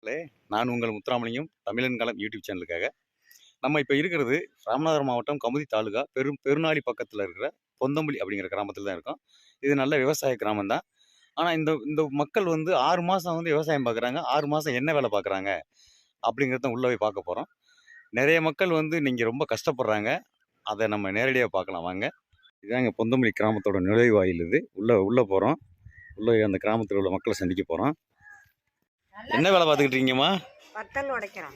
மக்களே, நான் உங்கள் முத்துராமலிங்கம் தமிழன் களம் யூடியூப் சேனலுக்காக. நம்ம இப்போ இருக்கிறது ராமநாதபுரம் மாவட்டம் கமுதி தாலுகா பெருநாளி பக்கத்தில் இருக்கிற பொந்தம்புலி அப்படிங்கிற கிராமத்தில் தான் இருக்கோம். இது நல்ல விவசாய கிராமம் தான். ஆனால் இந்த இந்த மக்கள் வந்து 6 மாதம் வந்து விவசாயம் பார்க்குறாங்க. 6 மாதம் என்ன வேலை பார்க்குறாங்க அப்படிங்கிறத உள்ளே போய் பார்க்க போகிறோம். நிறைய மக்கள் வந்து நீங்கள் ரொம்ப கஷ்டப்படுறாங்க. அதை நம்ம நேரடியாக பார்க்கலாம் வாங்க. இதாங்க பொந்தம்புலி கிராமத்தோட நுழைவாயில். இது உள்ளே போகிறோம். உள்ளே அந்த கிராமத்தில் உள்ள மக்களை சந்திக்க போகிறோம். என்ன வேலை பார்த்துக்கிட்டு இருக்கீங்கம்மா? வத்தல் உடைக்கிறோம்.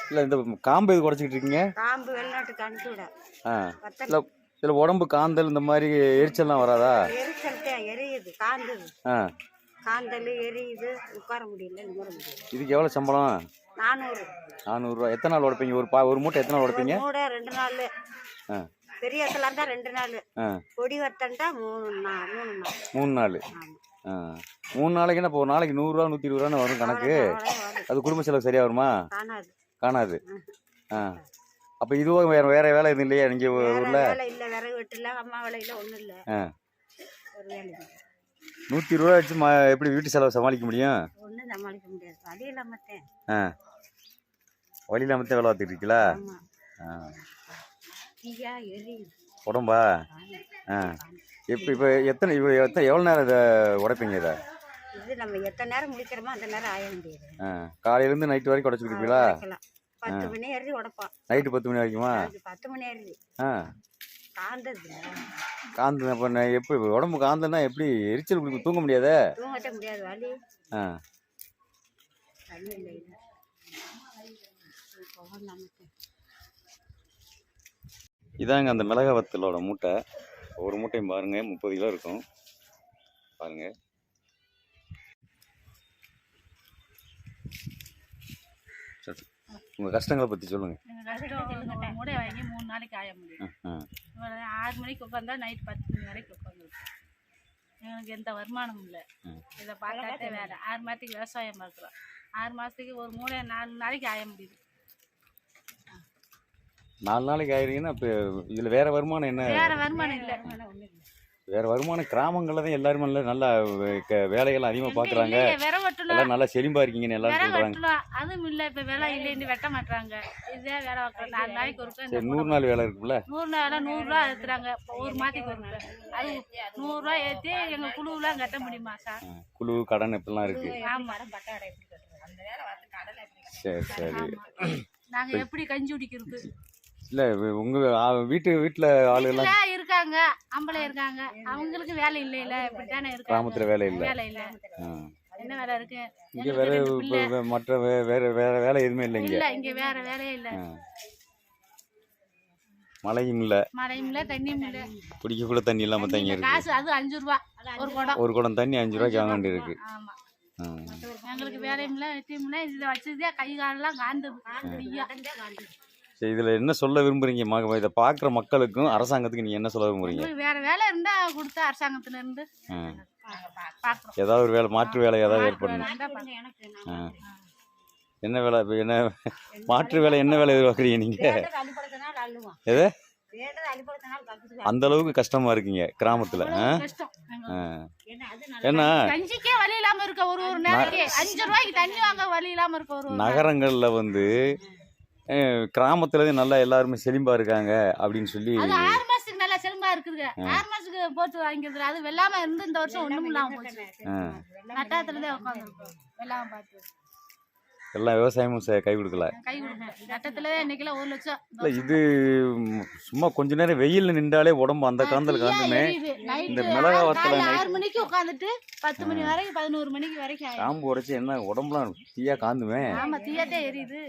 இல்லை, இந்த காம்பு எது உடைச்சிக்கிட்டு இருக்கீங்க? காம்பு வெளிநாட்டுக்கு அனுப்பிச்சு விட. இல்லை, இதில் உடம்பு காந்தல் இந்த மாதிரி எரிச்சல்லாம் வராதா? எரிச்சல் எரியுது, காந்தல். காந்தல் எரியுது, உட்கார முடியல, நிமிர முடியல. இதுக்கு எவ்வளோ சம்பளம்? 400. 400 எத்தனை நாள் உடைப்பீங்க? ஒரு மூட்டை எத்தனை நாள் உடைப்பீங்க? மூட்டை 2 நாள். பெரிய வத்தலா இருந்தா 2 நாள். பொடி வத்தல்டா 3 நாள். 3 நாள். 3 நாளைக்குன்னா இப்போ ஒரு நாளைக்கு 100 ரூபா 120 ரூபான்னு வரும் கணக்கு. அது குடும்ப செலவு சரியா வருமா? காணாது. அப்ப இதுவும் வேற வேலை எதுவும் இல்லையா நீங்க ஊர்ல? இல்ல, விறகு வெட்டல, அம்மா வேலையில ஒண்ணும் இல்ல. ஒரு வேலை 120 ரூபா வச்சு எப்படி வீட்டு செலவு சமாளிக்க முடியும்? ஒண்ணும் சமாளிக்க முடியாது. வழி இல்லாமத்தே. வழி இல்லாமத்தே வேலை பார்த்துட்டு இருக்கீங்களா? உடம்பா? இப்போ எவ்வளோ நேரம் இதை உடைப்பீங்க? இதை இது நம்ம எத்தனை நேரம் முடிக்கிறோமோ அந்த நேரம் ஆய முடியாது. காலையிலேருந்து நைட்டு வரைக்கும் உடைச்சிக்கிட்டீங்களா? 10 மணி ஏறி உடைப்போம். நைட்டு 10 மணி வரைக்குமா? 10 மணி ஏறி. காந்தது. அப்போ எப்படி உடம்பு காந்தன்னா எப்படி எரிச்சல் கொடுக்கும்? தூங்க முடியாதே? தூங்கட்ட முடியாது. வலி. வலி இல்லை. இதாங்க அந்த மிளகா வத்தலோட மூட்டை. ஒரு மூட்டையும் பாருங்க 30 கிலோ இருக்கும். பாருங்க. உங்க கஷ்டங்களை பத்தி சொல்லுங்க. மூடை வாங்கி 3 நாளைக்கு ஆய முடியும். 6 மணிக்கு உட்காந்தா நைட் 10 மணி வரைக்கும் உட்காந்து. எங்களுக்கு எந்த வருமானமும் இல்லை. இதை பார்க்காட்டே வேலை. 6 மாதத்துக்கு விவசாயம் பார்க்குறோம். 6 மாதத்துக்கு ஒரு மூடை 4 நாளைக்கு ஆய முடியுது. 4 நாளைக்கு ஆயிருங்கன்னா இப்போ இதில் வேற வருமானம் என்ன? வேற வருமானம் இல்லை. வேற வருமானம் கிராமங்களில் தான் எல்லாருமே நல்லா வேலைகள் அதிகமாக பார்க்குறாங்க. எல்லாம் நல்லா செழிம்பா இருக்கீங்கன்னு எல்லாரும் சொல்கிறாங்க. அதுவும் இல்லை, இப்போ வேலை இல்லைன்னு வெட்ட மாட்டாங்க. இதே வேலை பார்க்குறோம். 4 நாளைக்கு ஒரு 100 நாள் வேலை இருக்குல்ல? 100 நாள் 100 ரூபா ஏற்றுறாங்க. ஒரு மாதத்துக்கு ஒரு அது 100 ரூபா ஏற்றி எங்கள் குழுவெலாம் கட்ட முடியுமா சார்? குழு கடன் இப்பெல்லாம் இருக்கு. ஆமாம். சரி சரி. நாங்கள் எப்படி கஞ்சி குடிக்கிறது? இல்லை, உங்கள் வீட்டில் ஆளுகள்லாம் இருக்காங்க, ஆம்பளை இருக்காங்க. அவங்களுக்கு வேலை இல்லைல்ல, இப்படித்தானே இருக்கு. கிராமத்தில் வேலை இல்லை. வேலை இல்லை. என்ன வேலை இருக்கு இங்கே? வேற மற்ற வேற வேலை எதுவுமே இல்லை இங்கே. இல்லை, இங்கே வேற வேலையே இல்லை. மழையும் இல்லை, தண்ணியும் இல்லை. குடிக்க கூட தண்ணி இல்லாமல் தண்ணி இருக்கு. காசு அது 5 ரூபா ஒரு குடம் தண்ணி 5 ரூபாய்க்கு வாங்க வேண்டி இருக்கு. ஆமா, எங்களுக்கு வேலையும் இல்லை, வெட்டியும் இல்லை. இதில் வச்சதே கை காலெல்லாம் காந்தது. சரி, இதில் என்ன சொல்ல விரும்புறீங்க? இதை பார்க்குற மக்களுக்கும் அரசாங்கத்துக்கு நீங்கள் என்ன சொல்ல விரும்புறீங்க? வேற வேலை இருந்தா கொடுத்தா அரசாங்கத்துல இருந்து ஏதாவது ஒரு வேலை, மாற்று வேலை ஏதாவது ஏற்படணும். என்ன வேலை? என்ன மாற்று வேலை? என்ன வேலை எதிர்பார்க்குறீங்க நீங்கள்? எது அந்த அளவுக்கு கஷ்டமா இருக்கீங்க கிராமத்துல? ஏன்னா வழி இல்லாம இருக்க, ஒரு நாளைக்கு 5 ரூபாய்க்கு தண்ணி வாங்க வழி இல்லாம இருக்க. நகரங்கள்ல வந்து கிராமத்துல நல்லா எல்லாருமே செழிம்பா இருக்காங்க அப்படின்னு சொல்லி 6 மாசத்துக்கு நல்லா செழிம்பா இருக்குதுங்க. 6 மாசத்துக்கு போட்டு வாங்கிக்கிறது. அது வெள்ளாம இருந்து இந்த வருஷம் ஒண்ணும் இல்லாம போச்சு. நட்டத்துலதான் உட்காந்துருக்கோம். வெள்ளாம பார்த்து எல்லாம் விவசாயமும் கை கொடுக்கல. நட்டத்துலதான் இன்னைக்குல 1 லட்சம். இல்ல, இது சும்மா கொஞ்ச நேரம் வெயில்ல நின்றாலே உடம்பு அந்த காந்தல் காந்துமே. இந்த மிளகா வத்தல 6 மணிக்கு உட்காந்துட்டு 10 மணி வரைக்கும் 11 மணிக்கு வரைக்கும் காம்பு உடைச்சு என்ன உடம்புலாம் தீயா காந்துமே. ஆமா, தீயாத்தே எரியுது.